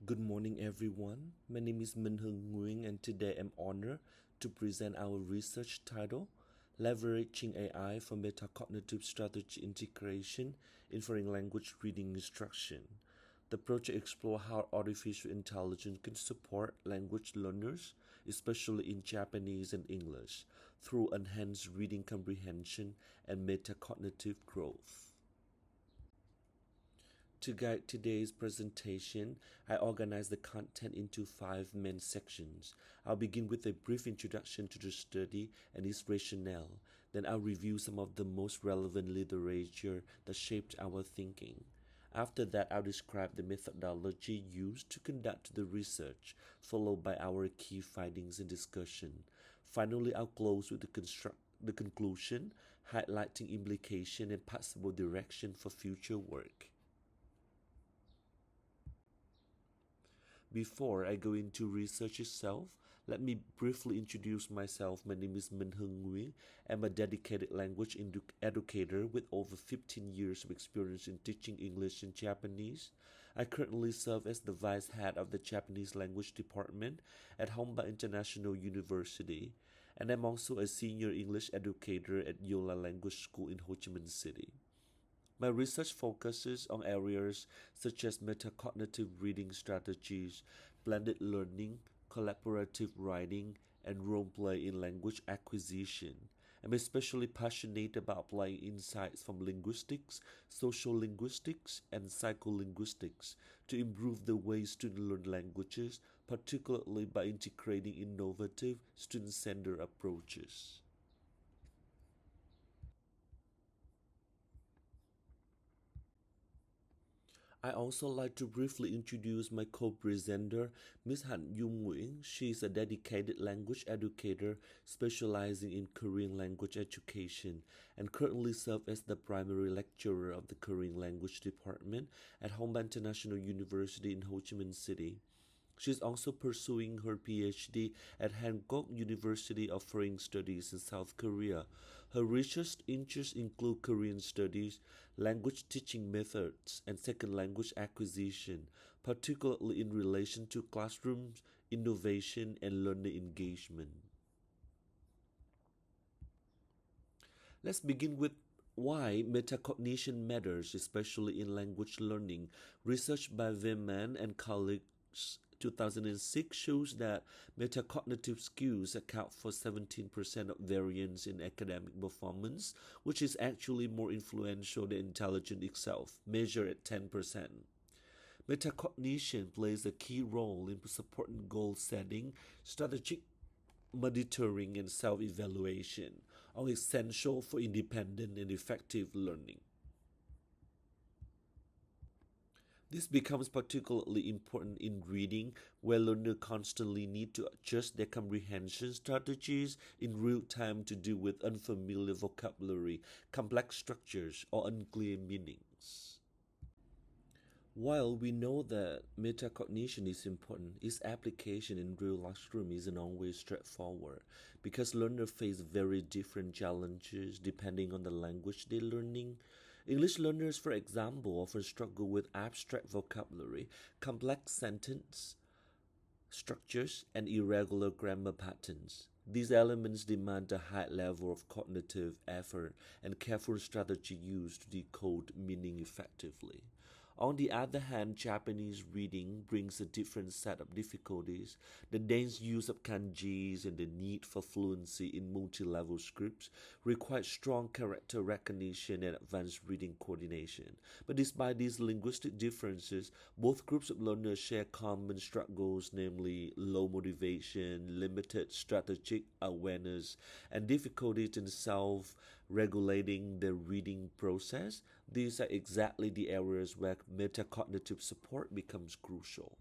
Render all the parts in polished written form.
Good morning, everyone. My name is Minh, Nguyen, and today I'm honored to present our research title, Leveraging AI for Metacognitive Strategy Integration in Foreign Language Reading Instruction. The project explores how artificial intelligence can support language learners, especially in Japanese and English, through enhanced reading comprehension and metacognitive growth. To guide today's presentation, I organized the content into 5 main sections. I'll begin with a brief introduction to the study and its rationale. Then I'll review some of the most relevant literature that shaped our thinking. After that, I'll describe the methodology used to conduct the research, followed by our key findings and discussion. Finally, I'll close with the conclusion, highlighting implication and possible direction for future work. Before I go into research itself, let me briefly introduce myself. My name is Minh Nguyen. I'm a dedicated language educator with over 15 years of experience in teaching English and Japanese. I currently serve as the vice head of the Japanese language department at Homba International University, and I'm also a senior English educator at Yola Language School in Ho Chi Minh City. My research focuses on areas such as metacognitive reading strategies, blended learning, collaborative writing, and role-play in language acquisition. I'm especially passionate about applying insights from linguistics, social linguistics, and psycholinguistics to improve the way students learn languages, particularly by integrating innovative, student-centered approaches. I also like to briefly introduce my co-presenter, Ms. Hanh Nguyen. She is a dedicated language educator specializing in Korean language education and currently serves as the primary lecturer of the Korean language department at Homba International University in Ho Chi Minh City. She is also pursuing her PhD at Hankook University of Foreign Studies in South Korea. Her research interests include Korean studies, language teaching methods, and second language acquisition, particularly in relation to classrooms, innovation, and learner engagement. Let's begin with why metacognition matters, especially in language learning. Research by Weiman and colleagues 2006 shows that metacognitive skills account for 17% of variance in academic performance, which is actually more influential than intelligence itself, measured at 10%. Metacognition plays a key role in supporting goal setting, strategic monitoring, and self-evaluation, all essential for independent and effective learning. This becomes particularly important in reading, where learners constantly need to adjust their comprehension strategies in real time to deal with unfamiliar vocabulary, complex structures, or unclear meanings. While we know that metacognition is important, its application in real classroom isn't always straightforward because learners face very different challenges depending on the language they're learning. English learners, for example, often struggle with abstract vocabulary, complex sentence structures, and irregular grammar patterns. These elements demand a high level of cognitive effort and careful strategy used to decode meaning effectively. On the other hand, Japanese reading brings a different set of difficulties. The dense use of kanjis and the need for fluency in multi-level scripts require strong character recognition and advanced reading coordination. But despite these linguistic differences, both groups of learners share common struggles, namely low motivation, limited strategic awareness, and difficulties in self-regulating the reading process. These are exactly the areas where metacognitive support becomes crucial.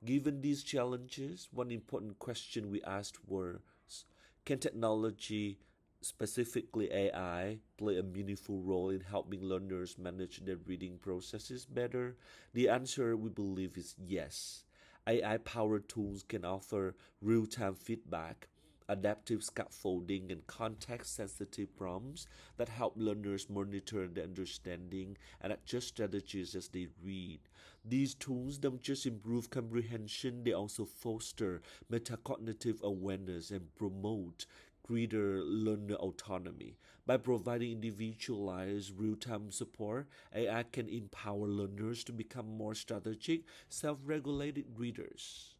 Given these challenges, one important question we asked was, can technology, specifically AI, play a meaningful role in helping learners manage their reading processes better? The answer, we believe, is yes. AI-powered tools can offer real-time feedback, adaptive scaffolding, and context-sensitive prompts that help learners monitor their understanding and adjust strategies as they read. These tools don't just improve comprehension, they also foster metacognitive awareness and promote greater learner autonomy. By providing individualized real-time support, AI can empower learners to become more strategic, self-regulated readers.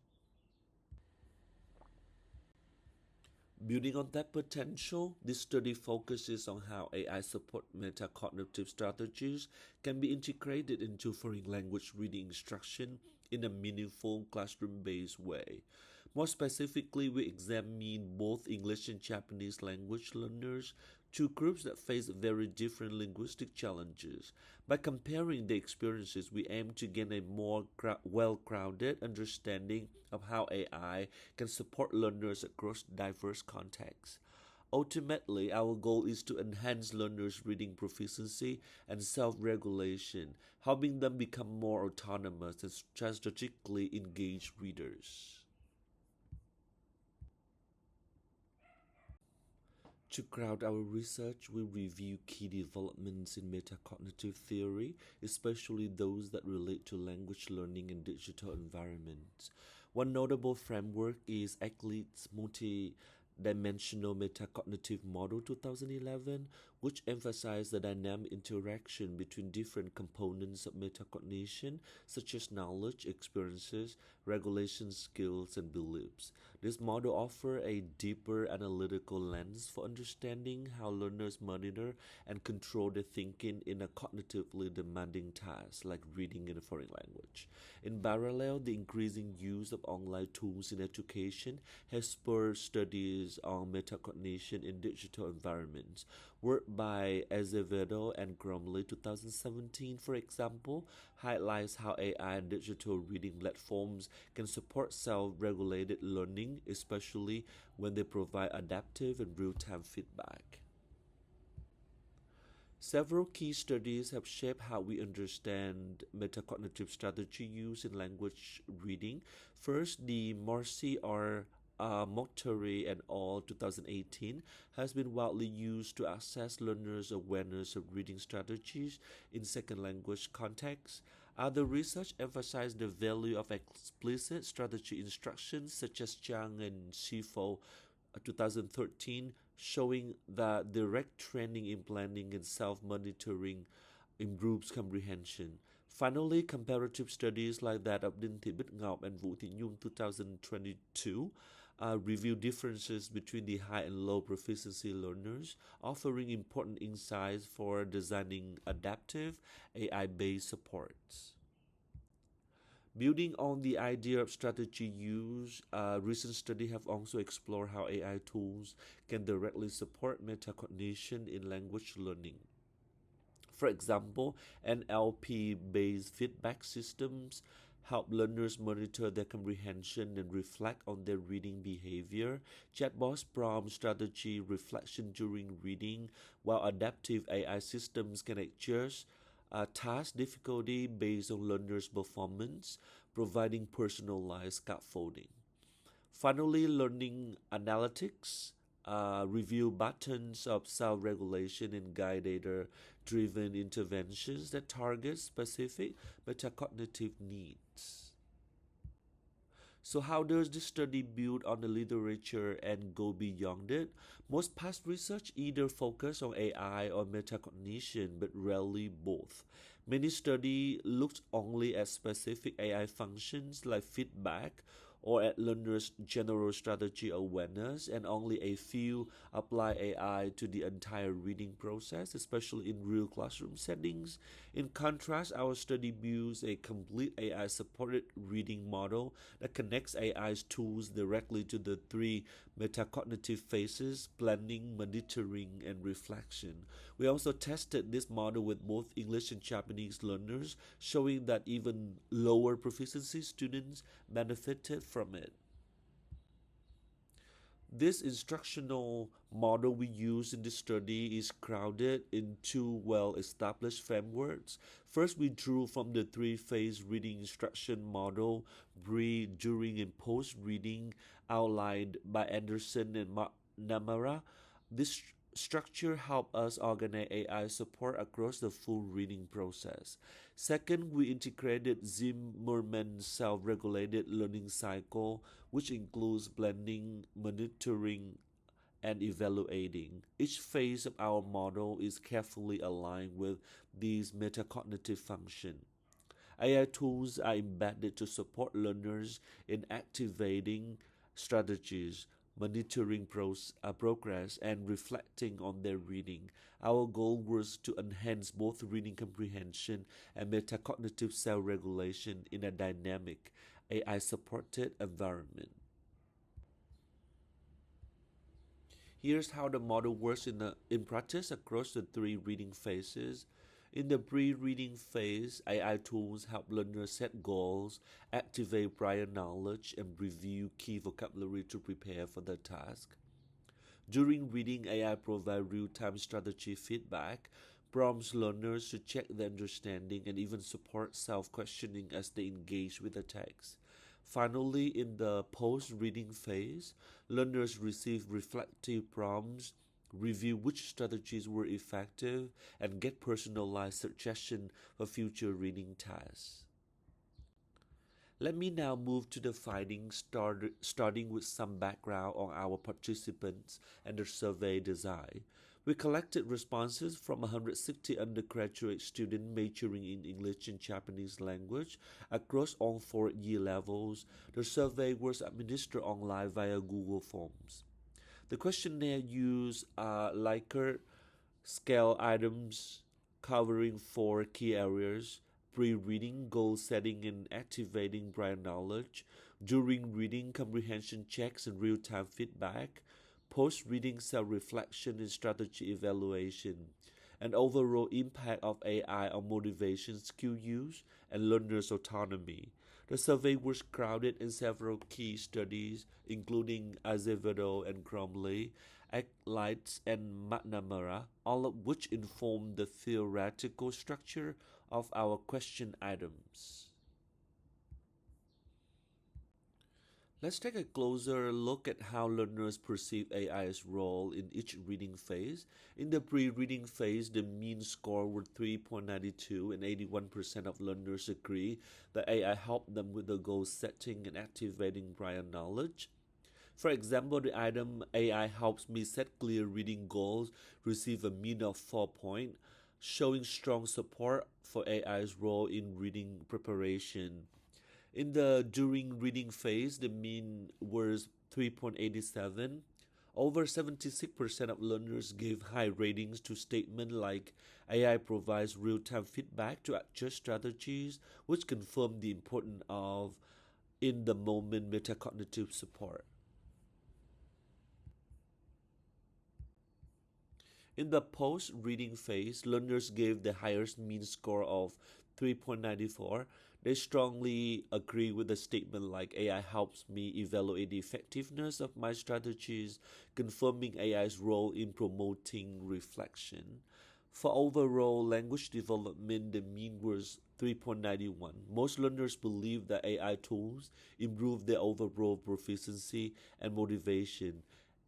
Building on that potential, this study focuses on how AI support metacognitive strategies can be integrated into foreign language reading instruction in a meaningful classroom-based way. More specifically, we examine both English and Japanese language learners, two groups that face very different linguistic challenges. By comparing the experiences, we aim to gain a more well-grounded understanding of how AI can support learners across diverse contexts. Ultimately, our goal is to enhance learners' reading proficiency and self regulation, helping them become more autonomous and strategically engaged readers. To ground our research, we review key developments in metacognitive theory, especially those that relate to language learning in digital environments. One notable framework is Eclid's multi-dimensional metacognitive model 2011, which emphasized the dynamic interaction between different components of metacognition, such as knowledge, experiences, regulation skills, and beliefs. This model offers a deeper analytical lens for understanding how learners monitor and control their thinking in a cognitively demanding task like reading in a foreign language. In parallel, the increasing use of online tools in education has spurred studies on metacognition in digital environments. Work by Azevedo and Gromley 2017, for example, highlights how AI and digital reading platforms can support self-regulated learning, especially when they provide adaptive and real-time feedback. Several key studies have shaped how we understand metacognitive strategy use in language reading. First, the Morsi or Mokhtarli et al. 2018 has been widely used to assess learners' awareness of reading strategies in second language contexts. Other research emphasized the value of explicit strategy instructions such as Zhang and Shifo 2013, showing that direct training in planning and self-monitoring improves comprehension. Finally, comparative studies like that of Đinh Thị Bích Ngọc and Vũ Thị Nhung 2022 review differences between the high and low proficiency learners, offering important insights for designing adaptive AI-based supports. Building on the idea of strategy use, recent studies have also explored how AI tools can directly support metacognition in language learning. For example, NLP-based feedback systems help learners monitor their comprehension and reflect on their reading behavior. Chatbots prompt strategy reflection during reading, while adaptive AI systems can adjust task difficulty based on learners' performance, providing personalized scaffolding. Finally, learning analytics review patterns of self-regulation and guide data-driven interventions that target specific metacognitive needs. So how does this study build on the literature and go beyond it? Most past research either focus on AI or metacognition, but rarely both. Many studies looked only at specific AI functions like feedback or at learners' general strategy awareness, and only a few apply AI to the entire reading process, especially in real classroom settings. In contrast, our study builds a complete AI-supported reading model that connects AI's tools directly to the three metacognitive phases: planning, monitoring, and reflection. We also tested this model with both English and Japanese learners, showing that even lower proficiency students benefited from it. This instructional model we use in this study is grounded in two well-established frameworks. First, we drew from the three-phase reading instruction model, pre, during, and post-reading, outlined by Anderson and Namara. This structure helped us organize AI support across the full reading process. Second, we integrated Zimmerman's self-regulated learning cycle, which includes blending, monitoring, and evaluating. Each phase of our model is carefully aligned with these metacognitive functions. AI tools are embedded to support learners in activating strategies, monitoring progress, and reflecting on their reading. Our goal was to enhance both reading comprehension and metacognitive self regulation in a dynamic, AI supported environment. Here's how the model works in practice across the three reading phases. In the pre-reading phase, AI tools help learners set goals, activate prior knowledge, and review key vocabulary to prepare for the task. During reading, AI provides real-time strategy feedback, prompts learners to check their understanding, and even support self-questioning as they engage with the text. Finally, in the post-reading phase, learners receive reflective prompts, review which strategies were effective, and get personalized suggestions for future reading tasks. Let me now move to the findings, starting with some background on our participants and their survey design. We collected responses from 160 undergraduate students majoring in English and Japanese language across all 4 year levels. The survey was administered online via Google Forms. The questionnaire used Likert scale items covering 4 key areas: pre-reading, goal setting, and activating prior knowledge; during reading, comprehension checks and real-time feedback; post-reading, self-reflection and strategy evaluation; and overall impact of AI on motivation, skill use, and learners' autonomy. The survey was grounded in several key studies, including Azevedo and Cromley, Lights, and McNamara, all of which inform the theoretical structure of our question items. Let's take a closer look at how learners perceive AI's role in each reading phase. In the pre-reading phase, the mean score were 3.92 and 81% of learners agree that AI helped them with the goal setting and activating prior knowledge. For example, the item AI helps me set clear reading goals received a mean of 4 points, showing strong support for AI's role in reading preparation. In the during reading phase, the mean was 3.87. Over 76% of learners gave high ratings to statements like AI provides real-time feedback to adjust strategies, which confirm the importance of in-the-moment metacognitive support. In the post-reading phase, learners gave the highest mean score of 3.94. They strongly agree with the statement like AI helps me evaluate the effectiveness of my strategies, confirming AI's role in promoting reflection. For overall language development, the mean was 3.91. Most learners believe that AI tools improve their overall proficiency and motivation,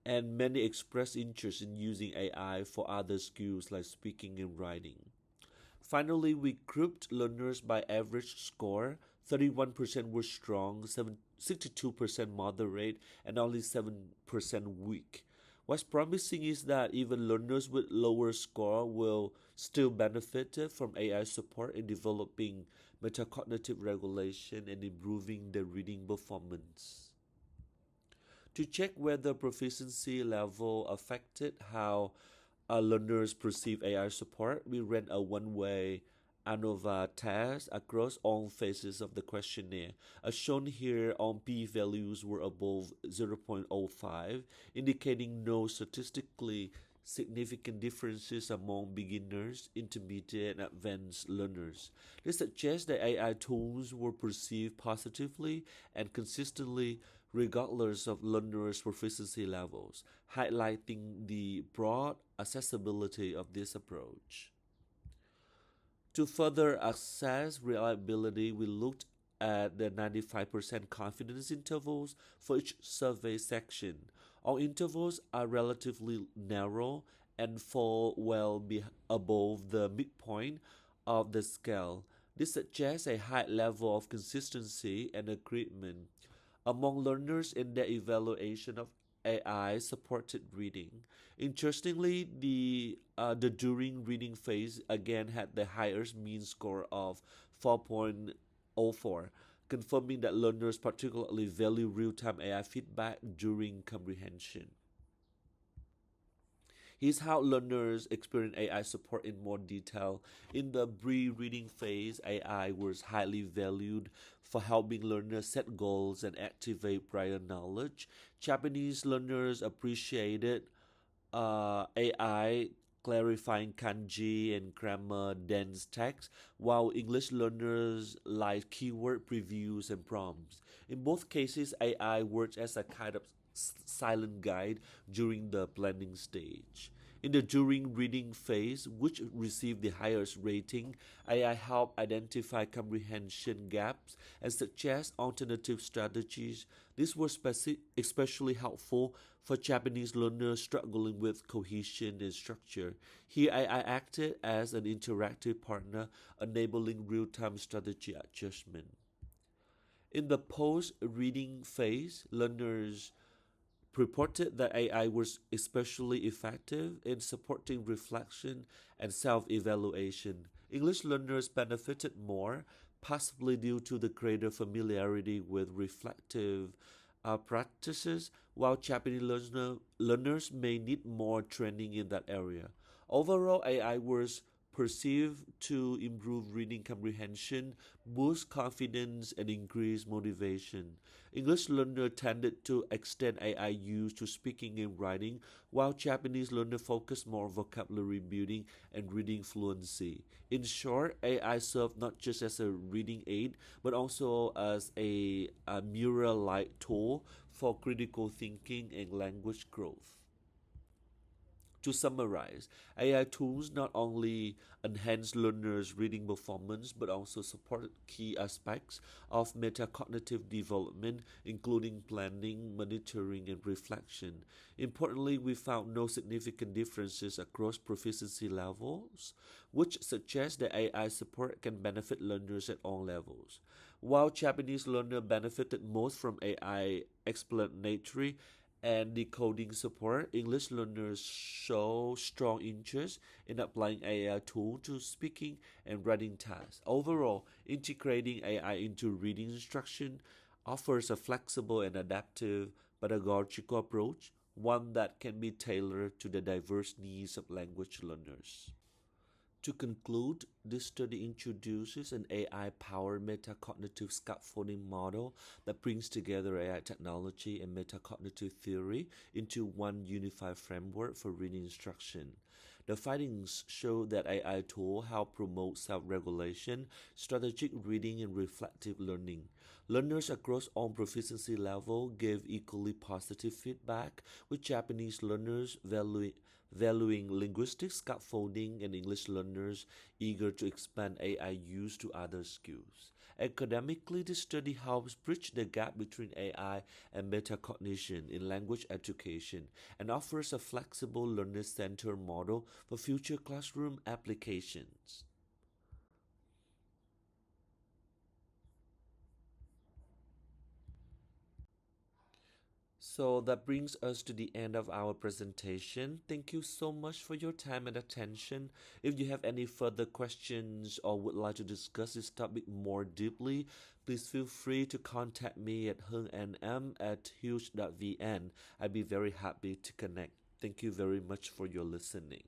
and many express interest in using AI for other skills like speaking and writing. Finally, we grouped learners by average score. 31% were strong, 62% moderate, and only 7% weak. What's promising is that even learners with lower score will still benefit from AI support in developing metacognitive regulation and improving their reading performance. To check whether proficiency level affected how learners perceive AI support, we ran a one-way ANOVA test across all phases of the questionnaire. As shown here, all p-values were above 0.05, indicating no statistically significant differences among beginners, intermediate, and advanced learners. This suggests that AI tools were perceived positively and consistently regardless of learners' proficiency levels, highlighting the broad accessibility of this approach. To further assess reliability, we looked at the 95% confidence intervals for each survey section. All intervals are relatively narrow and fall above the midpoint of the scale. This suggests a high level of consistency and agreement among learners in their evaluation of AI supported reading. Interestingly, the during reading phase again had the highest mean score of 4.04, confirming that learners particularly value real-time AI feedback during comprehension. Here's how learners experience AI support in more detail. In the pre-reading phase, AI was highly valued for helping learners set goals and activate prior knowledge. Japanese learners appreciated AI clarifying kanji and grammar dense text, while English learners liked keyword previews and prompts. In both cases, AI works as a kind of silent guide during the planning stage. In the during reading phase, which received the highest rating, AI helped identify comprehension gaps and suggest alternative strategies. This was especially helpful for Japanese learners struggling with cohesion and structure. Here, AI acted as an interactive partner, enabling real-time strategy adjustment. In the post-reading phase, learners reported that AI was especially effective in supporting reflection and self-evaluation. English learners benefited more, possibly due to the greater familiarity with reflective practices, while Japanese learners may need more training in that area. Overall, AI was perceived to improve reading comprehension, boost confidence, and increase motivation. English learners tended to extend AI use to speaking and writing, while Japanese learners focused more on vocabulary building and reading fluency. In short, AI served not just as a reading aid, but also as a mirror-like tool for critical thinking and language growth. To summarize, AI tools not only enhance learners' reading performance but also support key aspects of metacognitive development, including planning, monitoring, and reflection. Importantly, we found no significant differences across proficiency levels, which suggests that AI support can benefit learners at all levels. While Japanese learners benefited most from AI explanatory and decoding support, English learners show strong interest in applying AI tools to speaking and writing tasks. Overall, integrating AI into reading instruction offers a flexible and adaptive pedagogical approach, one that can be tailored to the diverse needs of language learners. To conclude, this study introduces an AI-powered metacognitive scaffolding model that brings together AI technology and metacognitive theory into one unified framework for reading instruction. The findings show that AI tools help promote self-regulation, strategic reading, and reflective learning. Learners across all proficiency levels gave equally positive feedback, with Japanese learners valuing linguistic scaffolding and English learners eager to expand AI use to other skills. Academically, this study helps bridge the gap between AI and metacognition in language education and offers a flexible learner-centered model for future classroom applications. So that brings us to the end of our presentation. Thank you so much for your time and attention. If you have any further questions or would like to discuss this topic more deeply, please feel free to contact me at hungnm@huge.vn. I'd be very happy to connect. Thank you very much for your listening.